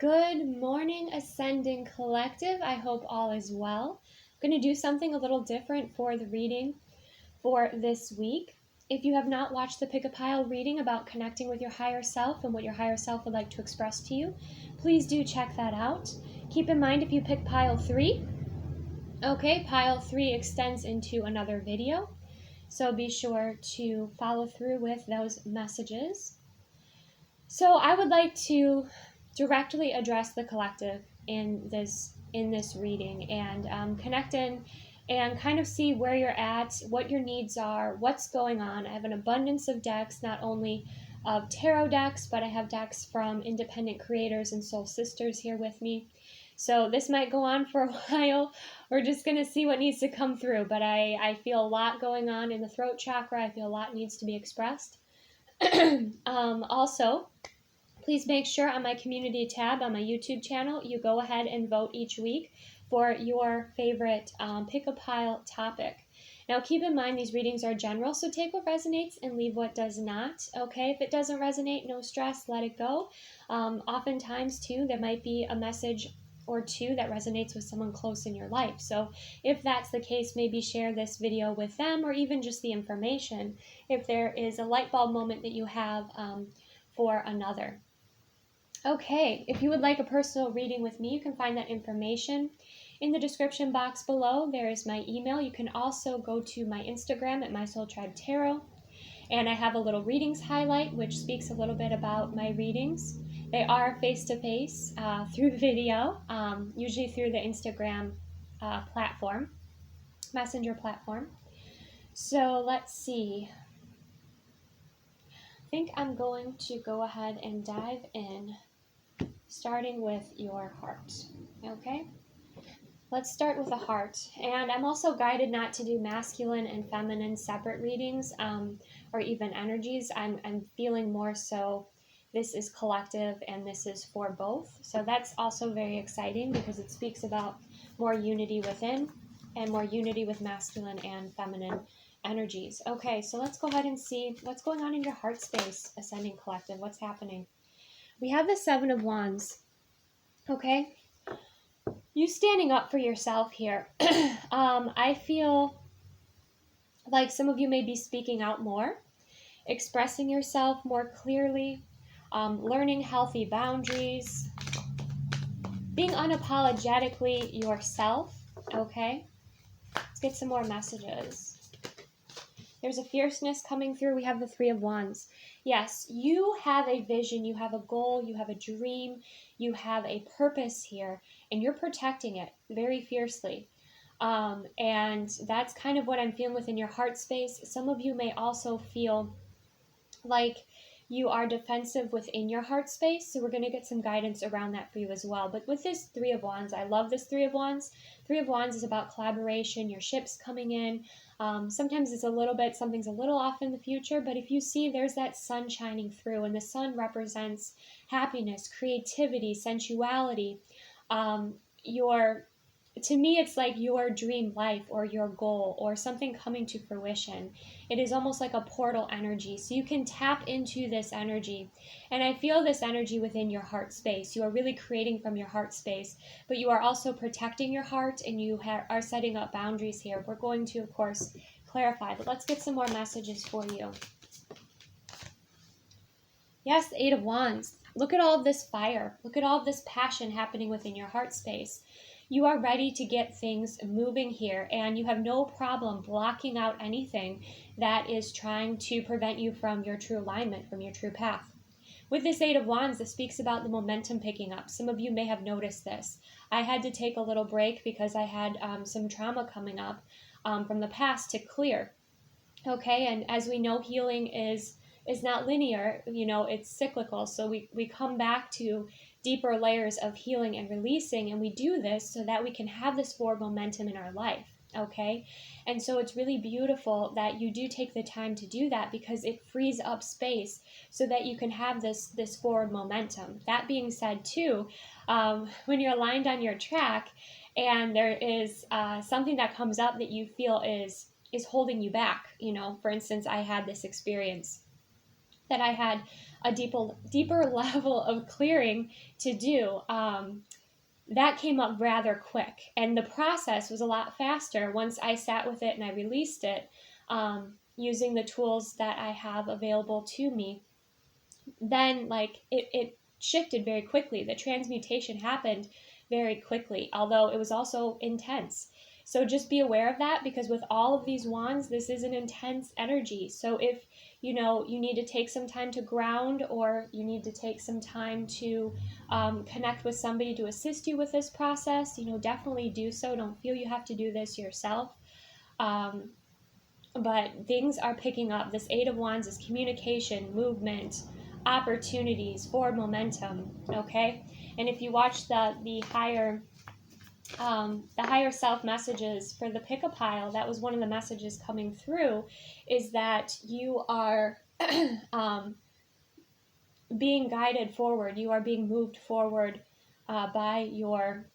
Good morning, Ascending Collective. I hope all is well. I'm going to do something a little different for the reading for this week. If you have not watched the Pick a Pile reading about connecting with your higher self and what your higher self would like to express to you, please do check that out. Keep in mind if you pick pile 3, pile 3 extends into another video, so be sure to follow through with those messages. So I would like to directly address the collective in this reading and connect in and kind of see where you're at, what your needs are, what's going on. I have an abundance of decks, not only of tarot decks, but I have decks from independent creators and soul sisters here with me. So this might go on for a while. We're just going to see what needs to come through, but I feel a lot going on in the throat chakra. I feel a lot needs to be expressed. Also, please make sure on my community tab on my YouTube channel, you go ahead and vote each week for your favorite pick a pile topic. Now keep in mind these readings are general, so take what resonates and leave what does not. Okay, if it doesn't resonate, no stress, let it go. Oftentimes too, there might be a message or two that resonates with someone close in your life. So if that's the case, maybe share this video with them or even just the information if there is a light bulb moment that you have for another. Okay, if you would like a personal reading with me, you can find that information in the description box below. There is my email. You can also go to my Instagram at My Soul Tribe Tarot, and I have a little readings highlight which speaks a little bit about my readings. They are face-to-face through video, usually through the Instagram platform, messenger platform. So let's see. I think I'm going to go ahead and dive in, starting with your heart. Okay, let's start with the heart. And I'm also guided not to do masculine and feminine separate readings or even energies. I'm feeling more so this is collective and this is for both. So that's also very exciting because it speaks about more unity within and more unity with masculine and feminine energies. Okay, so let's go ahead and see what's going on in your heart space, Ascending Collective. What's happening? We have the Seven of Wands. Okay, you standing up for yourself here. I feel like some of you may be speaking out more, expressing yourself more clearly, learning healthy boundaries, being unapologetically yourself. Okay, let's get some more messages. There's a fierceness coming through. We have the Three of Wands. Yes, you have a vision, you have a goal, you have a dream, you have a purpose here, and you're protecting it very fiercely. And that's kind of what I'm feeling within your heart space. Some of you may also feel like you are defensive within your heart space, so we're going to get some guidance around that for you as well. But with this Three of Wands, I love this Three of Wands. Three of Wands is about collaboration, your ships coming in. Sometimes it's a little bit, something's a little off in the future, but if you see, there's that sun shining through, and the sun represents happiness, creativity, sensuality, to me, it's like your dream life or your goal or something coming to fruition. It is almost like a portal energy. So you can tap into this energy. And I feel this energy within your heart space. You are really creating from your heart space, but you are also protecting your heart and you are setting up boundaries here. We're going to, of course, clarify, but let's get some more messages for you. Yes, Eight of Wands. Look at all of this fire. Look at all of this passion happening within your heart space. You are ready to get things moving here, and you have no problem blocking out anything that is trying to prevent you from your true alignment, from your true path. With this Eight of Wands, this speaks about the momentum picking up. Some of you may have noticed this. I had to take a little break because I had some trauma coming up from the past to clear. Okay, and as we know, healing is not linear, it's cyclical. So we come back to deeper layers of healing and releasing, and we do this so that we can have this forward momentum in our life. Okay, and so it's really beautiful that you do take the time to do that because it frees up space so that you can have this forward momentum. That being said too, when you're aligned on your track and there is something that comes up that you feel is holding you back, for instance, I had this experience that I had a deeper level of clearing to do. That came up rather quick, and the process was a lot faster once I sat with it and I released it, using the tools that I have available to me. Then it shifted very quickly. The transmutation happened very quickly, although it was also intense. So just be aware of that, because with all of these wands, this is an intense energy. So if you need to take some time to ground, or you need to take some time to connect with somebody to assist you with this process, definitely do so. Don't feel you have to do this yourself. But things are picking up. This Eight of Wands is communication, movement, opportunities, forward momentum. Okay, and if you watch the higher self messages for the pick a pile, that was one of the messages coming through, is that you are being guided forward. You are being moved forward by your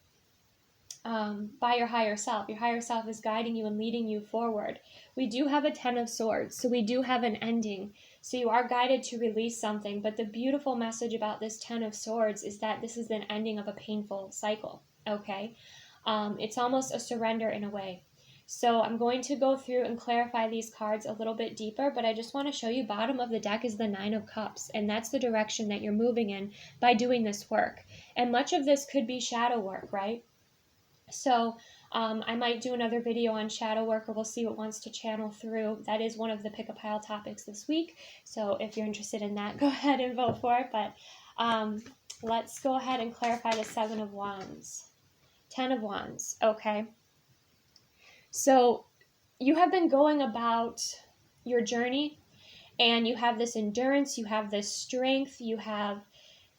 higher self. Your higher self is guiding you and leading you forward. We do have a 10 of Swords, so we do have an ending. So you are guided to release something, but the beautiful message about this 10 of Swords is that this is an ending of a painful cycle, okay? It's almost a surrender in a way. So I'm going to go through and clarify these cards a little bit deeper, but I just want to show you bottom of the deck is the 9 of Cups, and that's the direction that you're moving in by doing this work. And much of this could be shadow work, right? So I might do another video on shadow work, or we'll see what wants to channel through. That is one of the pick-a-pile topics this week. So if you're interested in that, go ahead and vote for it. But let's go ahead and clarify the 7 of Wands. 10 of Wands, okay. So you have been going about your journey, and you have this endurance, you have this strength, you have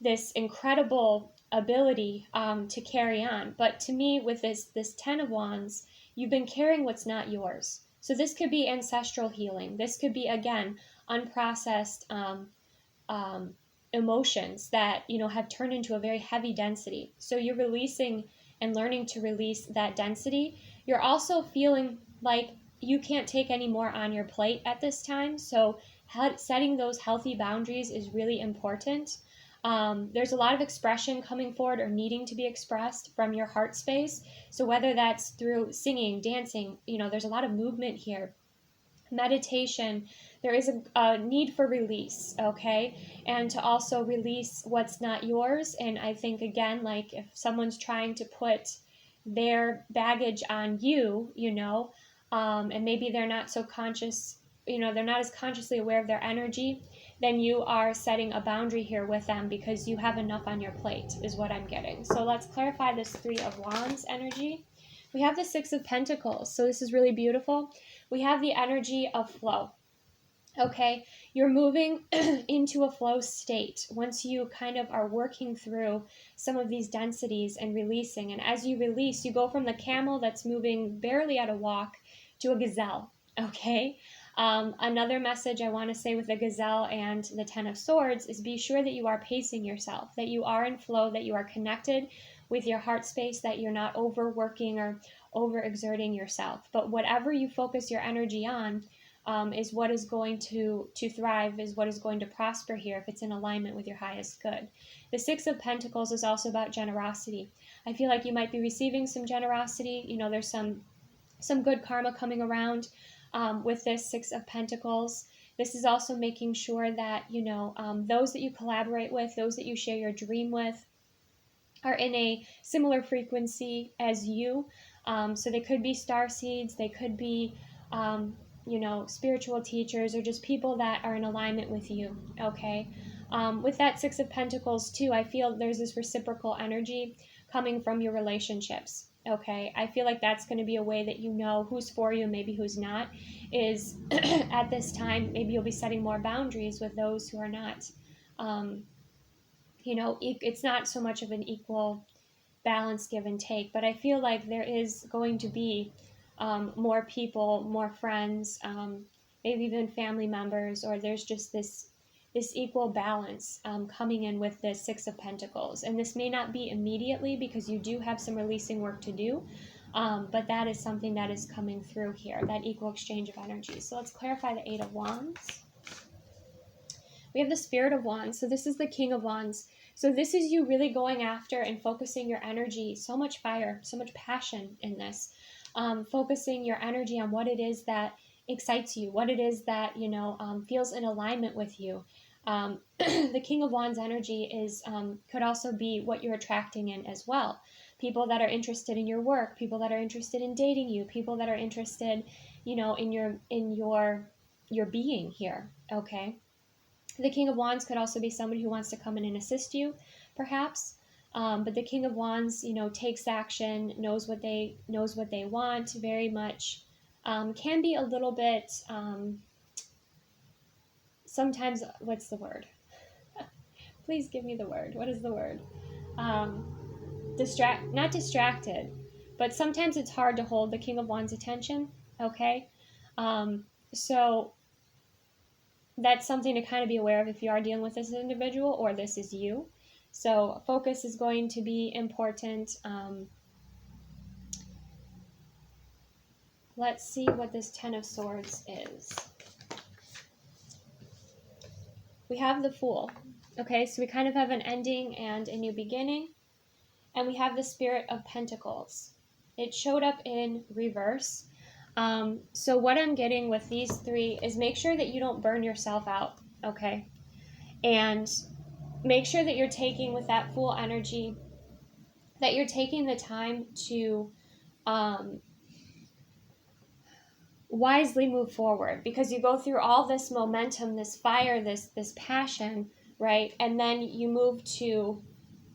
this incredible ability to carry on. But to me, with this 10 of Wands, you've been carrying what's not yours. So this could be ancestral healing. This could be, again, unprocessed emotions that have turned into a very heavy density. So you're releasing and learning to release that density. You're also feeling like you can't take any more on your plate at this time. So setting those healthy boundaries is really important. There's a lot of expression coming forward or needing to be expressed from your heart space. So whether that's through singing, dancing, there's a lot of movement here. Meditation, there is a need for release, okay? And to also release what's not yours. And I think, again, like if someone's trying to put their baggage on you, and maybe they're not so conscious, they're not as consciously aware of their energy, then you are setting a boundary here with them because you have enough on your plate, is what I'm getting. So let's clarify this 3 of Wands energy. We have the 6 of Pentacles, so this is really beautiful. We have the energy of flow. Okay, you're moving into a flow state once you kind of are working through some of these densities and releasing. And as you release, you go from the camel that's moving barely at a walk to a gazelle, okay? Another message I want to say with the gazelle and the 10 of Swords is be sure that you are pacing yourself, that you are in flow, that you are connected with your heart space, that you're not overworking or overexerting yourself. But whatever you focus your energy on is what is going to thrive, is what is going to prosper here if it's in alignment with your highest good. The 6 of Pentacles is also about generosity. I feel like you might be receiving some generosity. There's some good karma coming around with this 6 of Pentacles. This is also making sure that, those that you collaborate with, those that you share your dream with, are in a similar frequency as you. So they could be star seeds, they could be, spiritual teachers, or just people that are in alignment with you, okay? With that 6 of Pentacles too, I feel there's this reciprocal energy coming from your relationships, okay? I feel like that's going to be a way that who's for you and maybe who's not, is at this time, maybe you'll be setting more boundaries with those who are not. It's not so much of an equal balance, give and take, but I feel like there is going to be more people, more friends, maybe even family members, or there's just this equal balance coming in with this 6 of Pentacles. And this may not be immediately because you do have some releasing work to do, but that is something that is coming through here, that equal exchange of energy. So let's clarify the 8 of Wands. We have the Spirit of Wands. So this is the King of Wands. So this is you really going after and focusing your energy, so much fire, so much passion in this, focusing your energy on what it is that excites you, what it is that, feels in alignment with you. The King of Wands energy could also be what you're attracting in as well. People that are interested in your work, people that are interested in dating you, people that are interested, in your being here. Okay. The King of Wands could also be somebody who wants to come in and assist you, perhaps. But the King of Wands, takes action, knows what they want very much. Can be a little bit, sometimes, what's the word? Please give me the word. What is the word? Not distracted, but sometimes it's hard to hold the King of Wands attention. Okay. So that's something to kind of be aware of if you are dealing with this individual or this is you. So focus is going to be important. Let's see what this Ten of Swords is. We have the Fool. Okay, so we kind of have an ending and a new beginning. And we have the Spirit of Pentacles. It showed up in reverse. So what I'm getting with these three is make sure that you don't burn yourself out, okay? And make sure that you're taking with that Fool energy, that you're taking the time to wisely move forward, because you go through all this momentum, this fire, this passion, right? And then you move to,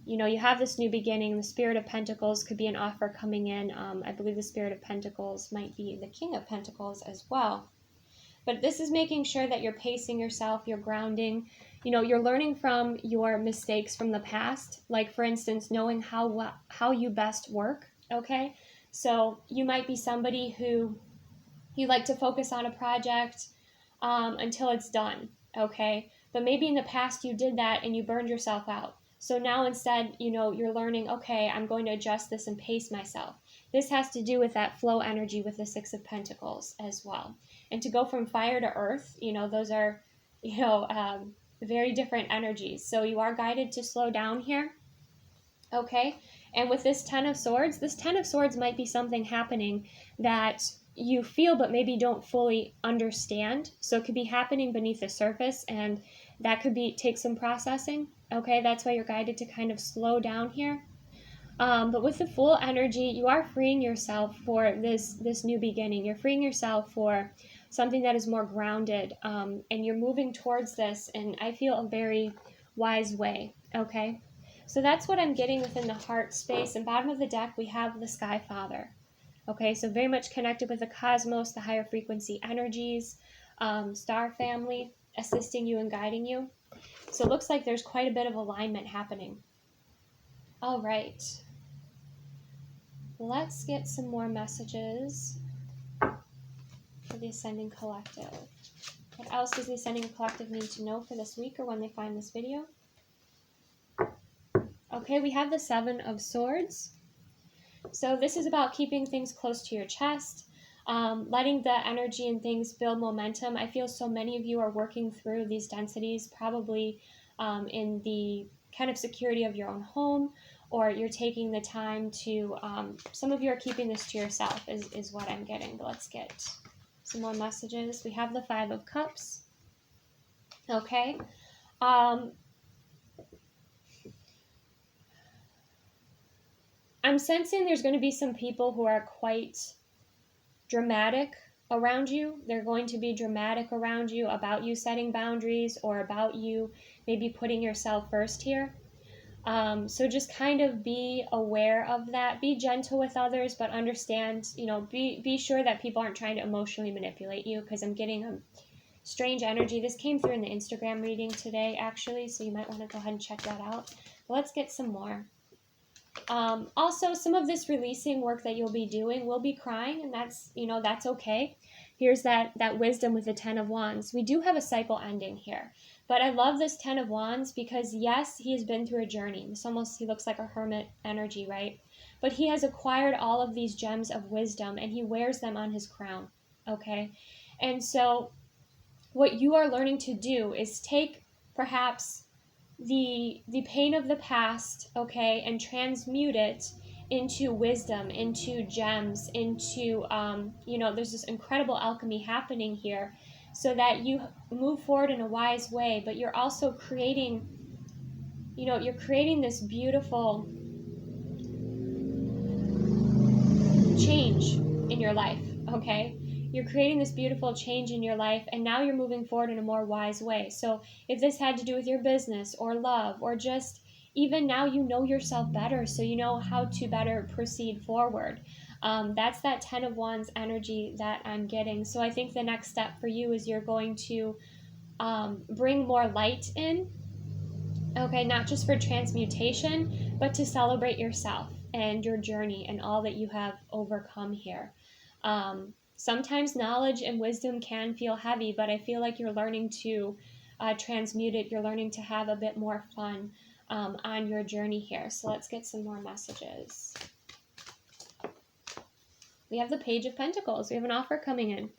you have this new beginning. The Spirit of Pentacles could be an offer coming in. I believe the Spirit of Pentacles might be the King of Pentacles as well. But this is making sure that you're pacing yourself, you're grounding, you're learning from your mistakes from the past. Like, for instance, knowing how you best work, okay? So you might be somebody who you like to focus on a project until it's done, okay? But maybe in the past you did that and you burned yourself out. So now instead, you're learning, okay, I'm going to adjust this and pace myself. This has to do with that flow energy with the Six of Pentacles as well. And to go from fire to earth, those are, very different energies. So you are guided to slow down here, okay? And with this Ten of Swords might be something happening that you feel but maybe don't fully understand. So it could be happening beneath the surface, and that could take some processing. Okay, that's why you're guided to kind of slow down here. But with the Fool energy, you are freeing yourself for this new beginning. You're freeing yourself for something that is more grounded, and you're moving towards this in, I feel, a very wise way. Okay, so that's what I'm getting within the heart space. And bottom of the deck, we have the Sky Father. Okay, so very much connected with the cosmos, the higher frequency energies, star family, assisting you and guiding you. So it looks like there's quite a bit of alignment happening. All right. Let's get some more messages for the Ascending Collective. What else does the Ascending Collective need to know for this week or when they find this video? Okay, we have the Seven of Swords. So this is about keeping things close to your chest, letting the energy and things build momentum. I feel so many of you are working through these densities, probably in the kind of security of your own home, or you're taking the time to, some of you are keeping this to yourself is what I'm getting. But let's get some more messages. We have the Five of Cups. Okay. I'm sensing there's going to be some people who are quite dramatic around you. They're going to be dramatic around you about you setting boundaries or about you maybe putting yourself first here. So just kind of be aware of that. Be gentle with others, but understand, be sure that people aren't trying to emotionally manipulate you, because I'm getting a strange energy. This came through in the Instagram reading today, actually, so you might want to go ahead and check that out. But let's get some more. Also, some of this releasing work that you'll be doing will be crying, and that's okay. Here's that wisdom with the Ten of Wands. We do have a cycle ending here, but I love this Ten of Wands because, yes, he has been through a journey. He looks like a hermit energy, right? But he has acquired all of these gems of wisdom, and he wears them on his crown, okay? And so what you are learning to do is take perhaps the pain of the past, okay, and transmute it into wisdom, into gems, into there's this incredible alchemy happening here, so that you move forward in a wise way, but you're also creating, you're creating this beautiful change in your life, okay? You're creating this beautiful change in your life, and now you're moving forward in a more wise way. So if this had to do with your business or love, or just even now you know yourself better, so you know how to better proceed forward. That's that 10 of Wands energy that I'm getting. So I think the next step for you is you're going to bring more light in, okay, not just for transmutation, but to celebrate yourself and your journey and all that you have overcome here. Sometimes knowledge and wisdom can feel heavy, but I feel like you're learning to transmute it. You're learning to have a bit more fun on your journey here. So let's get some more messages. We have the Page of Pentacles. We have an offer coming in.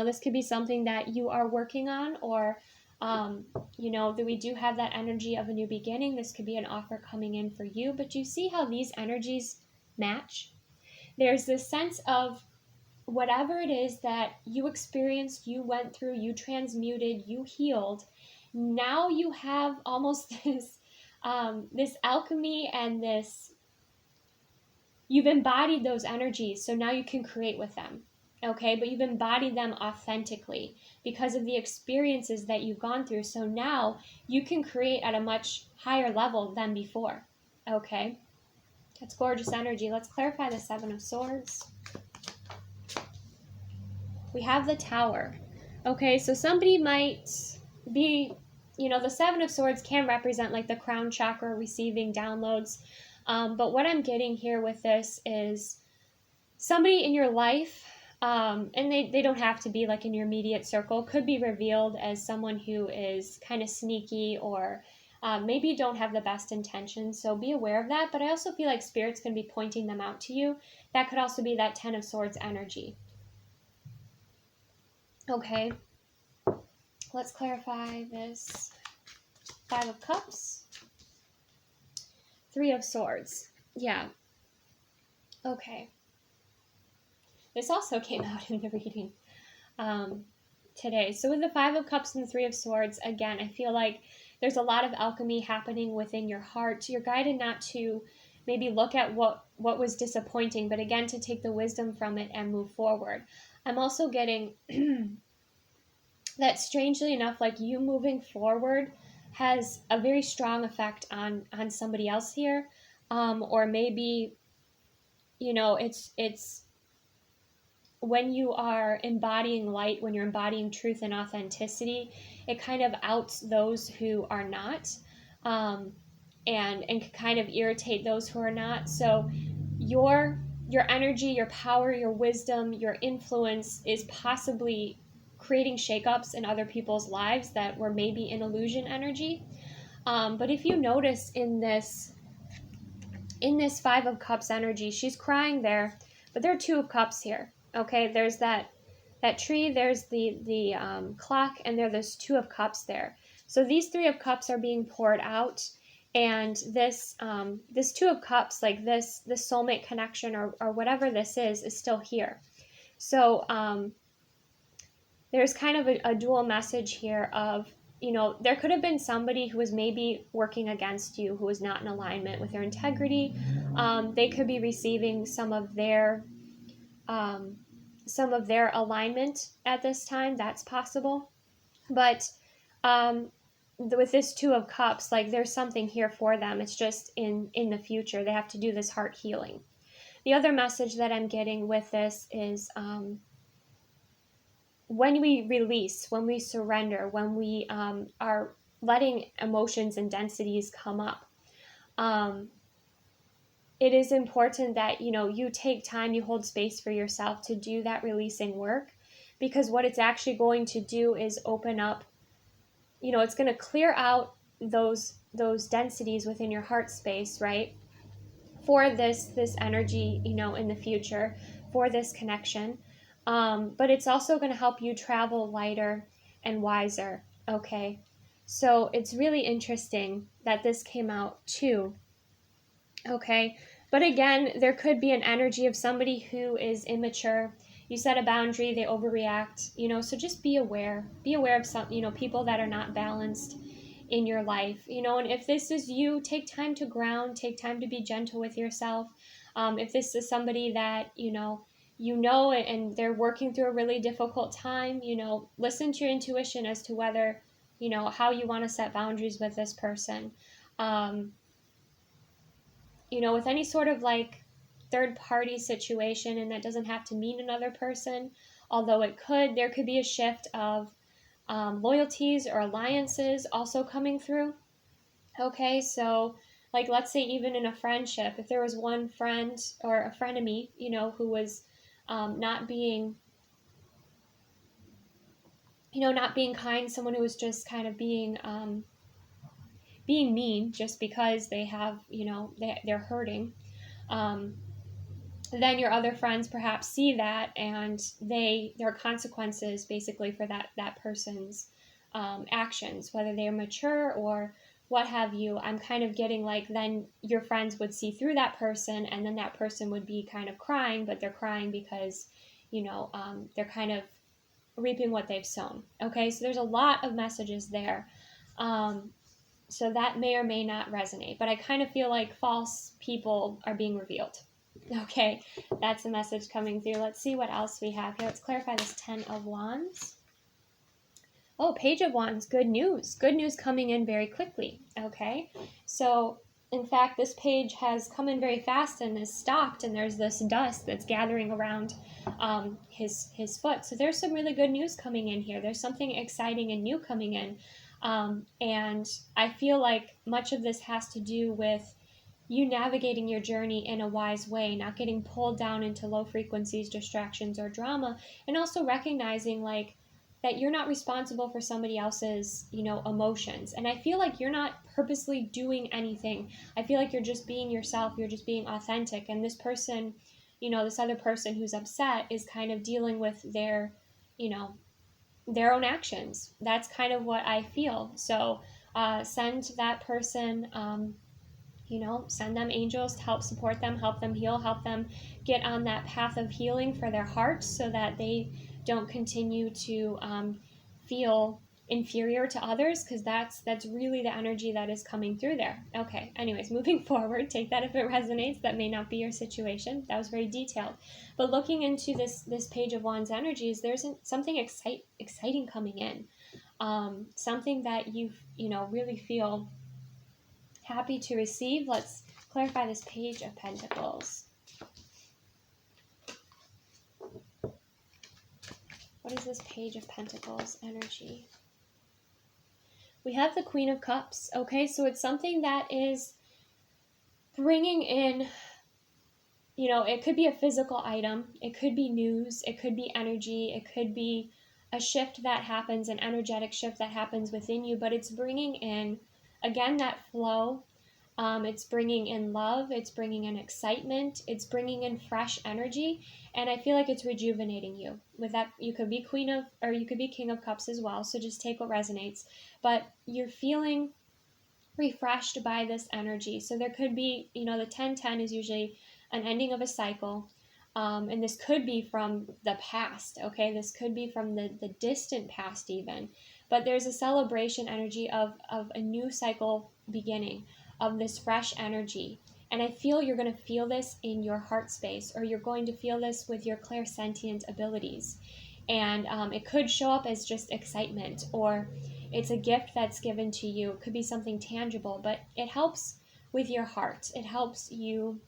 This could be something that you are working on, or that we do have that energy of a new beginning. This could be an offer coming in for you, but you see how these energies match? There's this sense of whatever it is that you experienced, you went through, you transmuted, you healed. Now you have almost this alchemy, and you've embodied those energies, so now you can create with them. Okay, but you've embodied them authentically because of the experiences that you've gone through. So now you can create at a much higher level than before. Okay, that's gorgeous energy. Let's clarify the Seven of Swords. We have the Tower. Okay, so somebody might be, the Seven of Swords can represent like the crown chakra, receiving downloads. But what I'm getting here with this is somebody in your life, and they don't have to be like in your immediate circle, could be revealed as someone who is kind of sneaky, or maybe you don't have the best intentions, so be aware of that. But I also feel like Spirit's going to be pointing them out to you. That could also be that 10 of Swords energy. Okay, let's clarify this. 5 of Cups, 3 of Swords. Yeah. Okay. This also came out in the reading today. So with the 5 of Cups and the 3 of Swords, again, I feel like there's a lot of alchemy happening within your heart. You're guided not to maybe look at what was disappointing, but again, to take the wisdom from it and move forward. I'm also getting that, strangely enough, like you moving forward has a very strong effect on somebody else here. Or maybe, it's when you are embodying light, when you're embodying truth and authenticity, it kind of outs those who are not, and can kind of irritate those who are not. So your energy, your power, your wisdom, your influence is possibly creating shakeups in other people's lives that were maybe in illusion energy. But if you notice in this 5 of Cups energy, she's crying there, but there are 2 of Cups here. Okay, there's that tree, there's the clock, and there's 2 of Cups there. So these 3 of Cups are being poured out, and this 2 of Cups, like this soulmate connection or whatever this is still here. So there's kind of a dual message here of, there could have been somebody who was maybe working against you, who was not in alignment with their integrity. They could be receiving some of their alignment at this time. That's possible. But with this 2 of Cups, like there's something here for them. It's just in the future. They have to do this heart healing. The other message that I'm getting with this is when we release, when we surrender, when we are letting emotions and densities come up, it is important that, you take time, you hold space for yourself to do that releasing work, because what it's actually going to do is open up, it's going to clear out those densities within your heart space, right? For this energy, in the future, for this connection. But it's also going to help you travel lighter and wiser, okay? So it's really interesting that this came out too. Okay, but again, there could be an energy of somebody who is immature. You set a boundary, they overreact, so just be aware. Be aware of some, people that are not balanced in your life, and if this is you, take time to ground, take time to be gentle with yourself. If this is somebody that, and they're working through a really difficult time, listen to your intuition as to whether, how you want to set boundaries with this person. With any sort of like third party situation, and that doesn't have to mean another person, although there could be a shift of loyalties or alliances also coming through. Okay, so like let's say even in a friendship, if there was one friend or a frenemy, who was not being kind, someone who was just kind of being mean just because they have, they're hurting. Then your other friends perhaps see that, and there are consequences basically for that person's actions, whether they're mature or what have you. I'm kind of getting like then your friends would see through that person, and then that person would be kind of crying, but they're crying because they're kind of reaping what they've sown. Okay, so there's a lot of messages there. So that may or may not resonate, but I kind of feel like false people are being revealed. Okay, that's the message coming through. Let's see what else we have here. Let's clarify this 10 of Wands. Oh, Page of Wands, good news. Good news coming in very quickly. Okay, so in fact, this page has come in very fast and is stopped, and there's this dust that's gathering around his foot. So there's some really good news coming in here. There's something exciting and new coming in. And I feel like much of this has to do with you navigating your journey in a wise way, not getting pulled down into low frequencies, distractions, or drama, and also recognizing like that you're not responsible for somebody else's, emotions. And I feel like you're not purposely doing anything. I feel like you're just being yourself, you're just being authentic. And this person, this other person who's upset is kind of dealing with their own actions. That's kind of what I feel. So send that person, send them angels to help support them, help them heal, help them get on that path of healing for their hearts so that they don't continue to feel inferior to others, because that's really the energy that is coming through there. Okay, anyways, moving forward, take that if it resonates. That may not be your situation. That was very detailed. But looking into this Page of Wands energies, there's something exciting coming in. Something that you really feel happy to receive. Let's clarify this Page of Pentacles. What is this Page of Pentacles energy? We have the Queen of Cups. Okay, so it's something that is bringing in, it could be a physical item, it could be news, it could be energy, it could be a shift that happens, an energetic shift that happens within you, but it's bringing in, again, that flow. It's bringing in love, it's bringing in excitement, it's bringing in fresh energy, and I feel like it's rejuvenating you. With that, you could be you could be King of Cups as well, so just take what resonates. But you're feeling refreshed by this energy. So there could be, the 10-10 is usually an ending of a cycle, and this could be from the past, okay? This could be from the distant past even. But there's a celebration energy of a new cycle beginning, of this fresh energy. And I feel you're going to feel this in your heart space, or you're going to feel this with your clairsentient abilities. And it could show up as just excitement, or it's a gift that's given to you. It could be something tangible, but it helps with your heart. It helps you,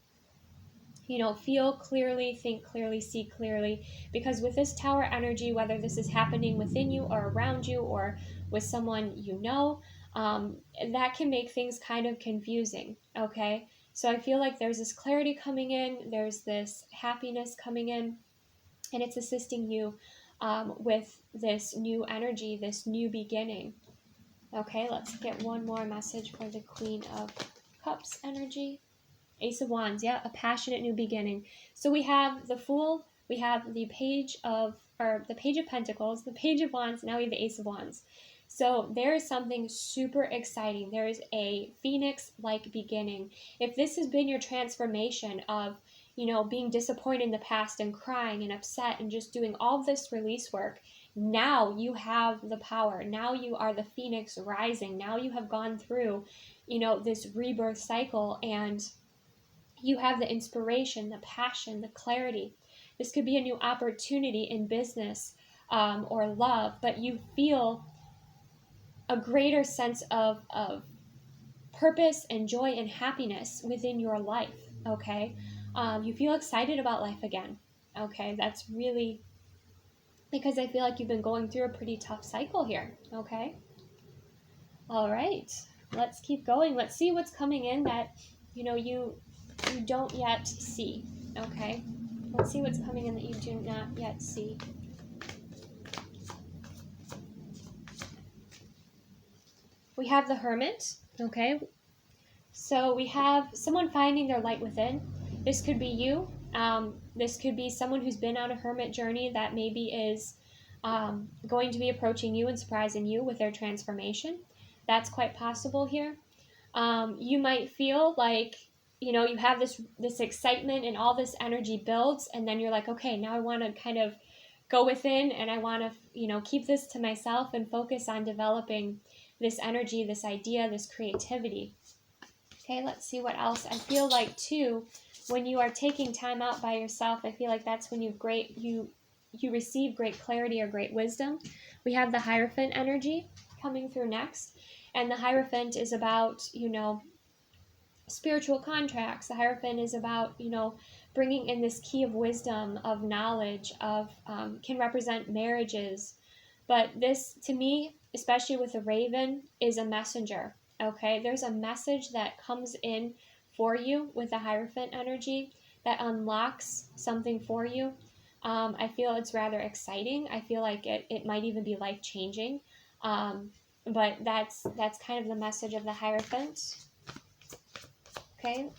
feel clearly, think clearly, see clearly. Because with this Tower energy, whether this is happening within you or around you or with someone that can make things kind of confusing, okay? So I feel like there's this clarity coming in, there's this happiness coming in, and it's assisting you with this new energy, this new beginning. Okay, let's get one more message for the Queen of Cups energy. Ace of Wands, yeah, a passionate new beginning. So we have the Fool, we have the Page of Pentacles, the Page of Wands, now we have the Ace of Wands. So there is something super exciting. There is a phoenix-like beginning. If this has been your transformation of, being disappointed in the past and crying and upset and just doing all this release work, now you have the power. Now you are the phoenix rising. Now you have gone through, this rebirth cycle, and you have the inspiration, the passion, the clarity. This could be a new opportunity in business or love, but you feel a greater sense of purpose and joy and happiness within your life, okay? You feel excited about life again, okay? That's really because I feel like you've been going through a pretty tough cycle here, okay? All right, let's keep going. Let's see what's coming in that, you don't yet see, okay? Let's see what's coming in that you do not yet see. We have the Hermit, okay? So we have someone finding their light within. This could be you. This could be someone who's been on a hermit journey that maybe is going to be approaching you and surprising you with their transformation. That's quite possible here. You might feel like, you have this excitement and all this energy builds, and then you're like, okay, now I want to kind of go within, and I want to, keep this to myself and focus on developing this energy, this idea, this creativity. Okay, let's see what else. I feel like too, when you are taking time out by yourself, I feel like that's when you receive great clarity or great wisdom. We have the Hierophant energy coming through next, and the Hierophant is about, spiritual contracts. The Hierophant is about, bringing in this key of wisdom, of knowledge, can represent marriages. But this, to me, especially with a raven, is a messenger, okay? There's a message that comes in for you with the Hierophant energy that unlocks something for you. I feel it's rather exciting. I feel like it might even be life-changing. But that's kind of the message of the Hierophant. Okay,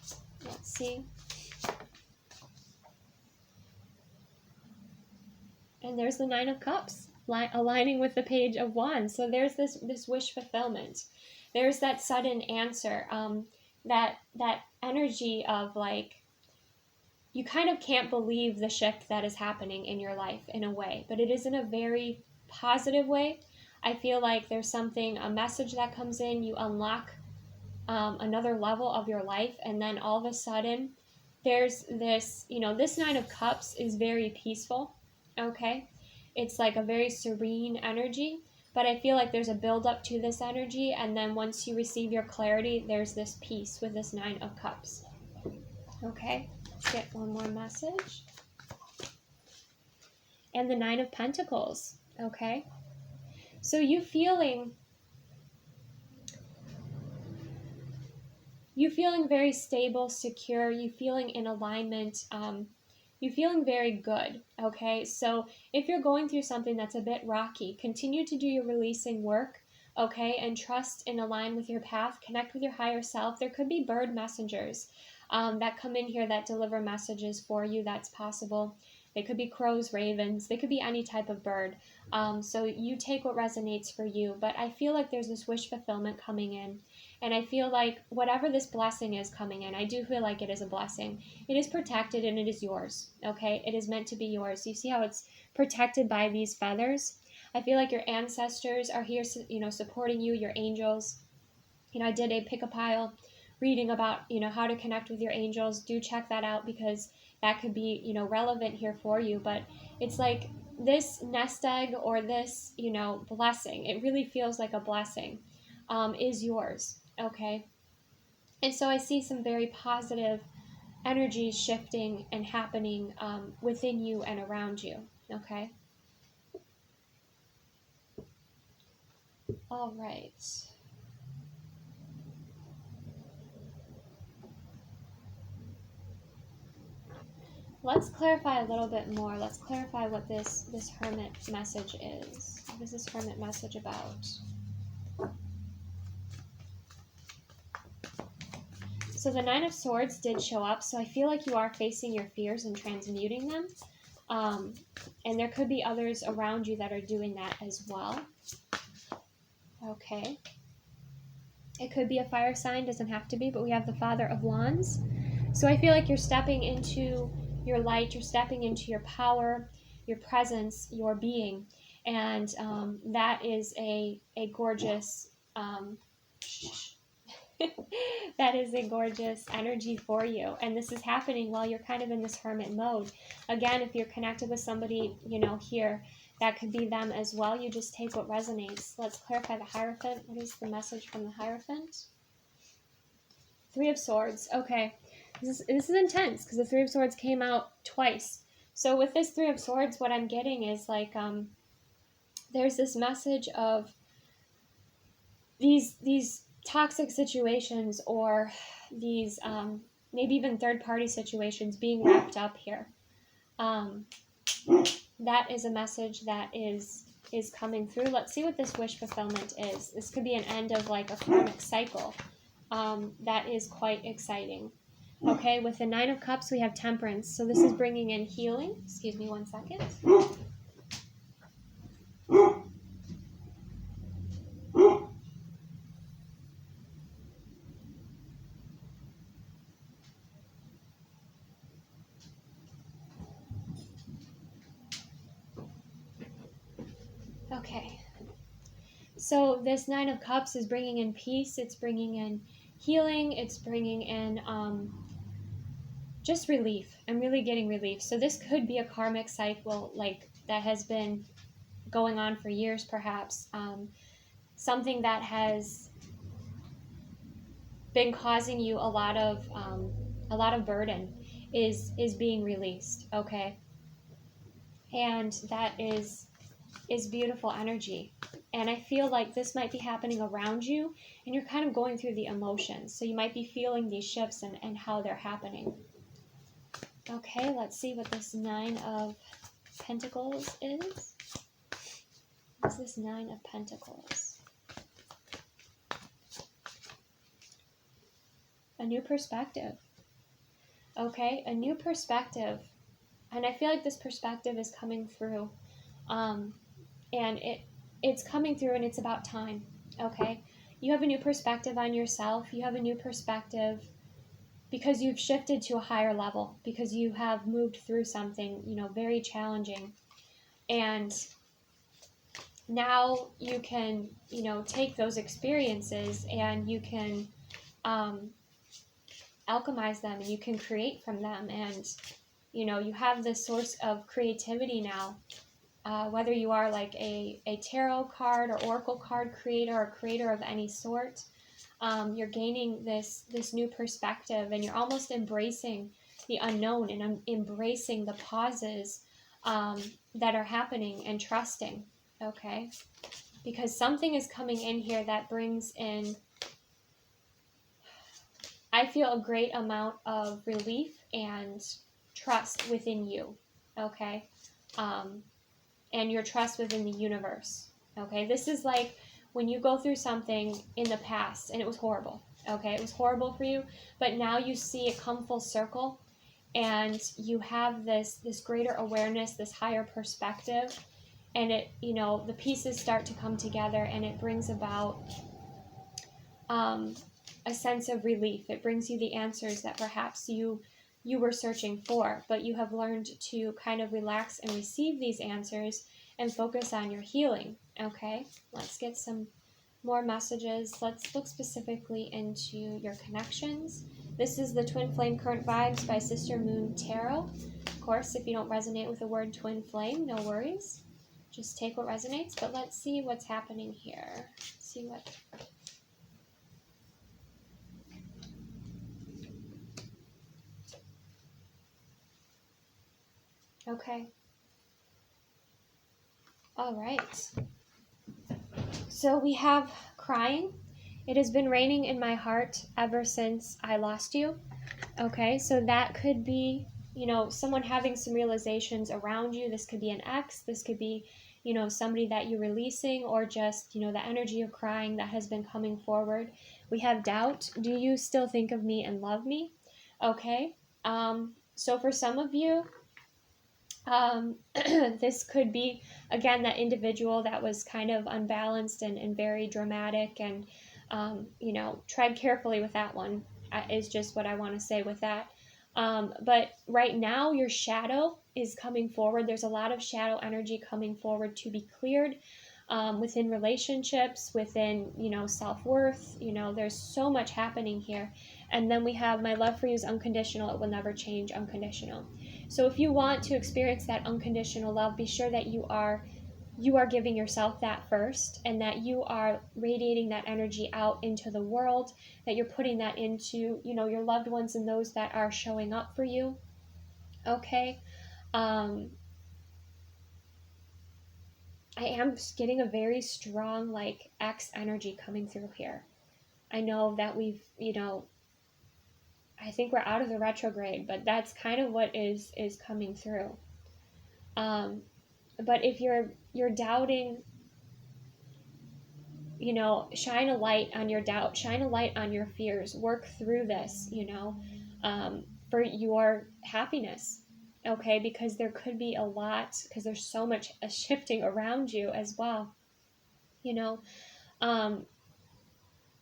let's see. And there's the Nine of Cups, aligning with the Page of Wands. So there's this wish fulfillment. There's that sudden answer, that energy of like, you kind of can't believe the shift that is happening in your life in a way, but it is in a very positive way. I feel like there's a message that comes in, you unlock another level of your life, and then all of a sudden there's this, this Nine of Cups is very peaceful, okay? It's like a very serene energy, but I feel like there's a build up to this energy, and then once you receive your clarity, there's this peace with this Nine of Cups. Okay, let's get one more message. And the Nine of Pentacles, okay? So you feeling very stable, secure, you feeling in alignment, you feeling very good, okay? So if you're going through something that's a bit rocky, continue to do your releasing work, okay? And trust and align with your path, connect with your higher self. There could be bird messengers that come in here that deliver messages for you. That's possible. They could be crows, ravens, they could be any type of bird. So you take what resonates for you, but I feel like there's this wish fulfillment coming in. And I feel like whatever this blessing is coming in, I do feel like it is a blessing. It is protected and it is yours, okay? It is meant to be yours. You see how it's protected by these feathers? I feel like your ancestors are here, supporting you, your angels. I did a pick-a-pile reading about, how to connect with your angels. Do check that out because that could be, relevant here for you. But it's like this nest egg or this, blessing, it really feels like a blessing, is yours. Okay, and so I see some very positive energies shifting and happening within you and around you. Okay. All right. Let's clarify a little bit more. Let's clarify what this Hermit message is. What is this Hermit message about? So the Nine of Swords did show up, so I feel like you are facing your fears and transmuting them. And there could be others around you that are doing that as well. Okay. It could be a fire sign, doesn't have to be, but we have the Father of Wands. So I feel like you're stepping into your light, you're stepping into your power, your presence, your being. And that is a gorgeous, that is a gorgeous energy for you. And this is happening while you're kind of in this hermit mode. Again, if you're connected with somebody, here, that could be them as well. You just take what resonates. Let's clarify the Hierophant. What is the message from the Hierophant? Three of Swords. Okay. This is intense because the Three of Swords came out twice. So with this Three of Swords, what I'm getting is like there's this message of these toxic situations, or these maybe even third-party situations being wrapped up here. That is a message that is coming through. Let's see what this wish fulfillment is. This could be an end of like a karmic cycle. That is quite exciting. Okay, with the Nine of Cups, we have Temperance. So this is bringing in healing. Excuse me one second. Okay. So this Nine of Cups is bringing in peace. It's bringing in healing. It's bringing in just relief. I'm really getting relief. So this could be a karmic cycle like that has been going on for years, perhaps. Something that has been causing you a lot of burden is being released. Okay, and that is beautiful energy. And I feel like this might be happening around you, and you're kind of going through the emotions. So you might be feeling these shifts and how they're happening. Okay, let's see what this Nine of Pentacles is. What's this Nine of Pentacles? A new perspective. Okay, a new perspective. And I feel like this perspective is coming through. And it's coming through, and it's about time. Okay, you have a new perspective on yourself. You have a new perspective because you've shifted to a higher level, because you have moved through something, very challenging. And now you can, take those experiences and you can alchemize them, and you can create from them. And, you have this source of creativity now. Whether you are like a tarot card or oracle card creator or creator of any sort, you're gaining this new perspective, and you're almost embracing the unknown, and embracing the pauses that are happening, and trusting. Okay, because something is coming in here that brings in, I feel, a great amount of relief and trust within you. Okay, and your trust within the universe. Okay, this is like when you go through something in the past and it was horrible. Okay, it was horrible for you, but now you see it come full circle, and you have this greater awareness, this higher perspective, and it, the pieces start to come together, and it brings about a sense of relief. It brings you the answers that perhaps you were searching for, but you have learned to kind of relax and receive these answers and focus on your healing. Okay, let's get some more messages. Let's look specifically into your connections. This is the Twin Flame Current Vibes by Sister Moon Tarot. Of course, if you don't resonate with the word twin flame, no worries. Just take what resonates, but let's see what's happening here. See what... Okay. All right. So we have crying. It has been raining in my heart ever since I lost you. Okay, so that could be, someone having some realizations around you. This could be an ex. This could be, somebody that you're releasing, or just, the energy of crying that has been coming forward. We have doubt. Do you still think of me and love me? Okay. So for some of you, This could be, again, that individual that was kind of unbalanced and very dramatic, and, tread carefully with that one, is just what I want to say with that. But right now, your shadow is coming forward. There's a lot of shadow energy coming forward to be cleared, within relationships, within, self-worth. There's so much happening here. And then we have, my love for you is unconditional. It will never change, unconditional. So if you want to experience that unconditional love, be sure that you are giving yourself that first, and that you are radiating that energy out into the world, that you're putting that into, your loved ones and those that are showing up for you. Okay. I am getting a very strong, like, X energy coming through here. I know that we've, I think we're out of the retrograde, but that's kind of what is coming through. But if you're doubting, shine a light on your doubt, shine a light on your fears, work through this, for your happiness. Okay, because there could be a lot, because there's so much shifting around you as well.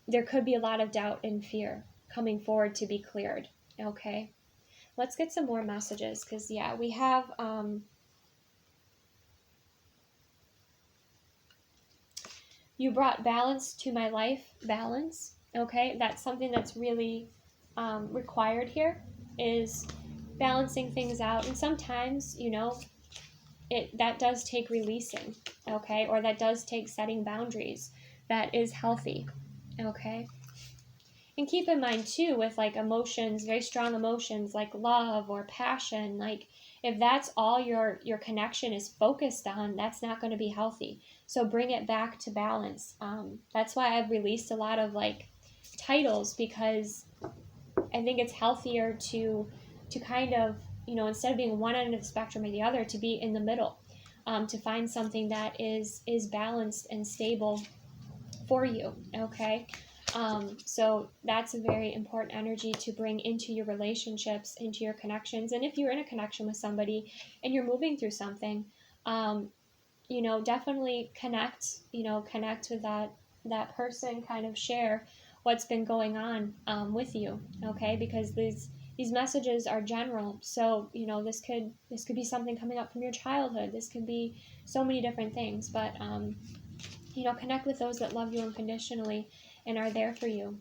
There could be a lot of doubt and fear coming forward to be cleared. Okay, let's get some more messages, because we have you brought balance to my life. Balance. Okay, that's something that's really required here, is balancing things out. And sometimes, that does take releasing. Okay, or that does take setting boundaries. That is healthy. Okay. And keep in mind too, with like emotions, very strong emotions like love or passion, like if that's all your connection is focused on, that's not going to be healthy. So bring it back to balance. That's why I've released a lot of like titles, because I think it's healthier to kind of, instead of being one end of the spectrum or the other, to be in the middle, to find something that is balanced and stable for you. Okay. So that's a very important energy to bring into your relationships, into your connections. And if you're in a connection with somebody and you're moving through something, definitely connect with that person, kind of share what's been going on with you. Okay. Because these messages are general. So, this could be something coming up from your childhood. This could be so many different things, but, connect with those that love you unconditionally and are there for you,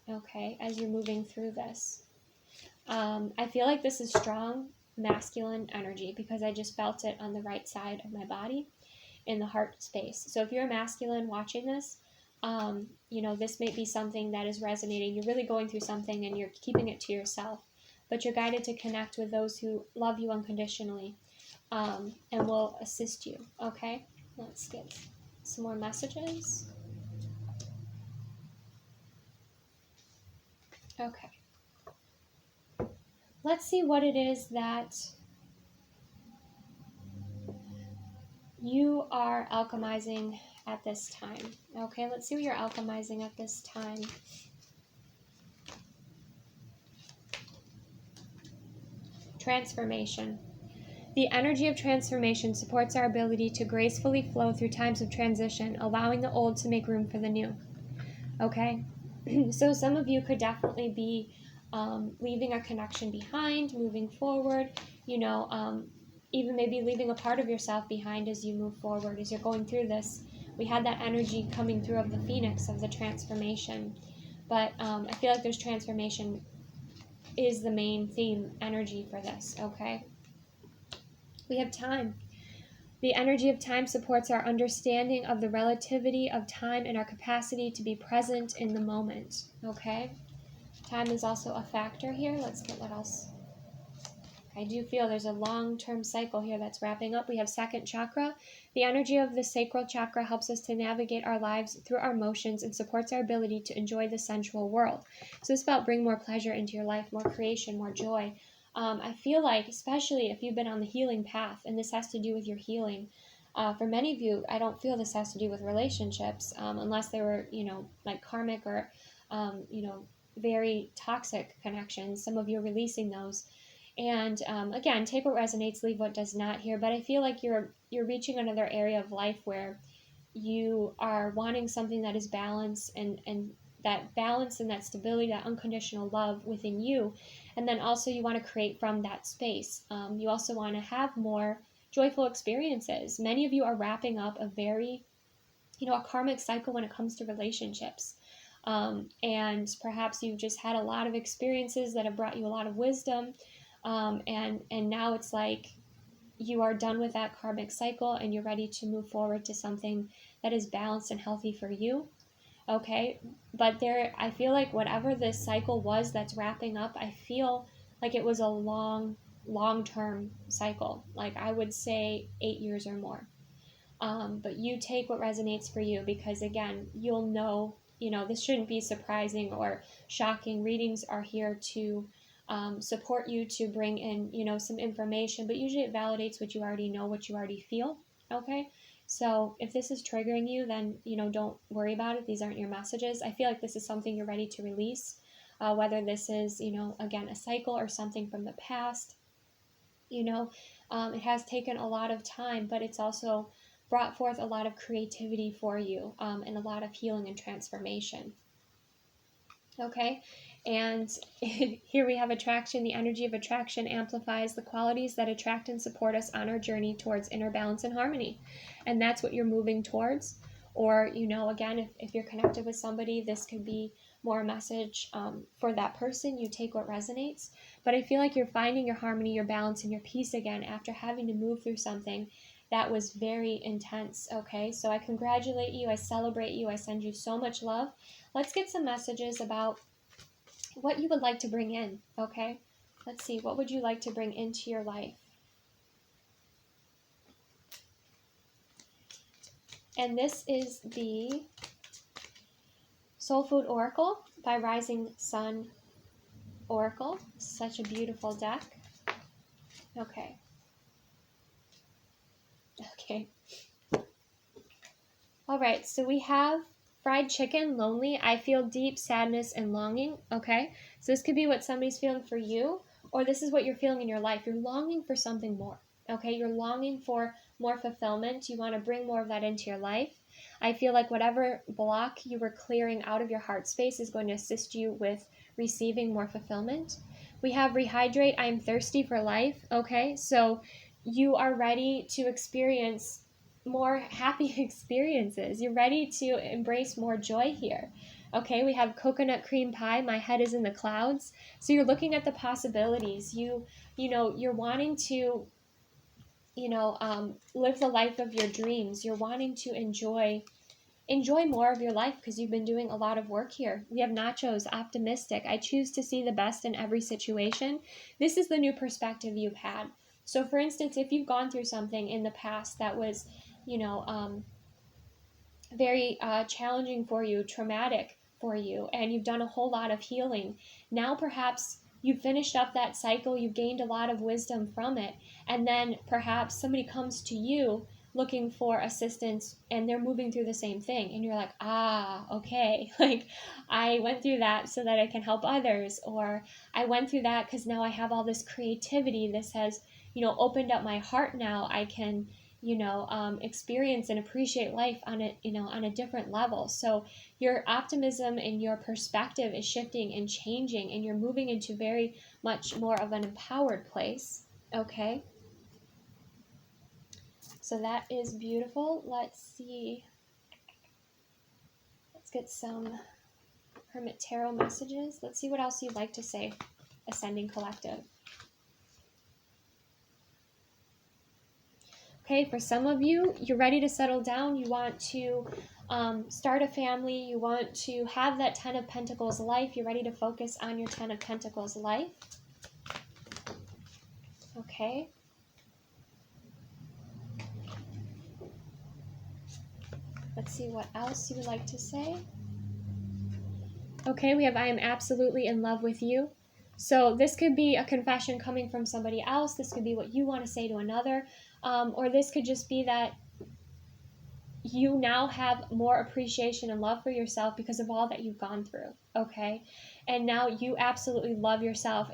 okay, as you're moving through this. I feel like this is strong masculine energy, because I just felt it on the right side of my body in the heart space. So if you're a masculine watching this, this may be something that is resonating. You're really going through something and you're keeping it to yourself, but you're guided to connect with those who love you unconditionally, and will assist you. Okay, let's get some more messages. Okay. Let's see what it is that you are alchemizing at this time. Okay, let's see what you're alchemizing at this time. Transformation. The energy of transformation supports our ability to gracefully flow through times of transition, allowing the old to make room for the new. Okay, so some of you could definitely be leaving a connection behind, moving forward, even maybe leaving a part of yourself behind as you move forward, as you're going through this. We had that energy coming through of the phoenix, of the transformation. But I feel like there's transformation is the main theme energy for this, okay? We have time. The energy of time supports our understanding of the relativity of time and our capacity to be present in the moment, okay? Time is also a factor here. Let's get what else. I do feel there's a long-term cycle here that's wrapping up. We have second chakra. The energy of the sacral chakra helps us to navigate our lives through our emotions and supports our ability to enjoy the sensual world. So it's about bring more pleasure into your life, more creation, more joy. I feel like, especially if you've been on the healing path, and this has to do with your healing, for many of you, I don't feel this has to do with relationships, unless they were, like karmic or, very toxic connections. Some of you are releasing those. And again, take what resonates, leave what does not here. But I feel like you're reaching another area of life where you are wanting something that is balanced, and that balance and that stability, that unconditional love within you. And then also you want to create from that space. You also want to have more joyful experiences. Many of you are wrapping up a very, a karmic cycle when it comes to relationships. And perhaps you've just had a lot of experiences that have brought you a lot of wisdom. And now it's like you are done with that karmic cycle and you're ready to move forward to something that is balanced and healthy for you. Okay, but I feel like whatever this cycle was that's wrapping up, I feel like it was a long-term cycle. Like I would say 8 years or more. But you take what resonates for you, because again, you'll know, this shouldn't be surprising or shocking. Readings are here to support you, to bring in, some information, but usually it validates what you already know, what you already feel. Okay. So if this is triggering you, then, don't worry about it. These aren't your messages. I feel like this is something you're ready to release, whether this is, again, a cycle or something from the past. It has taken a lot of time, but it's also brought forth a lot of creativity for you, and a lot of healing and transformation. Okay, and here we have attraction. The energy of attraction amplifies the qualities that attract and support us on our journey towards inner balance and harmony. And that's what you're moving towards. Or, again, if you're connected with somebody, this could be more a message for that person. You take what resonates. But I feel like you're finding your harmony, your balance, and your peace again after having to move through something that was very intense. Okay, so I congratulate you. I celebrate you. I send you so much love. Let's get some messages about what you would like to bring in. Okay, let's see. What would you like to bring into your life? And this is the Soul Food Oracle by Rising Sun Oracle. Such a beautiful deck. Okay. All right, so we have fried chicken, lonely. I feel deep sadness and longing. Okay, so this could be what somebody's feeling for you, or this is what you're feeling in your life. You're longing for something more. Okay, you're longing for more fulfillment. You want to bring more of that into your life. I feel like whatever block you were clearing out of your heart space is going to assist you with receiving more fulfillment. We have rehydrate. I'm thirsty for life. Okay, so you are ready to experience more happy experiences. You're ready to embrace more joy here. Okay, we have coconut cream pie. My head is in the clouds. So you're looking at the possibilities. You're wanting to, live the life of your dreams. You're wanting to enjoy more of your life because you've been doing a lot of work here. We have nachos, optimistic. I choose to see the best in every situation. This is the new perspective you've had. So for instance, if you've gone through something in the past that was, very challenging for you, traumatic for you, and you've done a whole lot of healing, now perhaps you've finished up that cycle, you've gained a lot of wisdom from it, and then perhaps somebody comes to you looking for assistance and they're moving through the same thing, and you're like, okay, like I went through that so that I can help others, or I went through that because now I have all this creativity. This has, opened up my heart. Now I can, experience and appreciate life on a different level. So your optimism and your perspective is shifting and changing, and you're moving into very much more of an empowered place. Okay. So that is beautiful. Let's see. Let's get some Hermit Tarot messages. Let's see what else you'd like to say, Ascending Collective. Okay, for some of you, you're ready to settle down. You want to start a family. You want to have that 10 of Pentacles life. You're ready to focus on your 10 of Pentacles life. Okay. Let's see what else you would like to say. Okay, we have I am absolutely in love with you. So this could be a confession coming from somebody else. This could be what you want to say to another. Or this could just be that you now have more appreciation and love for yourself because of all that you've gone through. Okay. And now you absolutely love yourself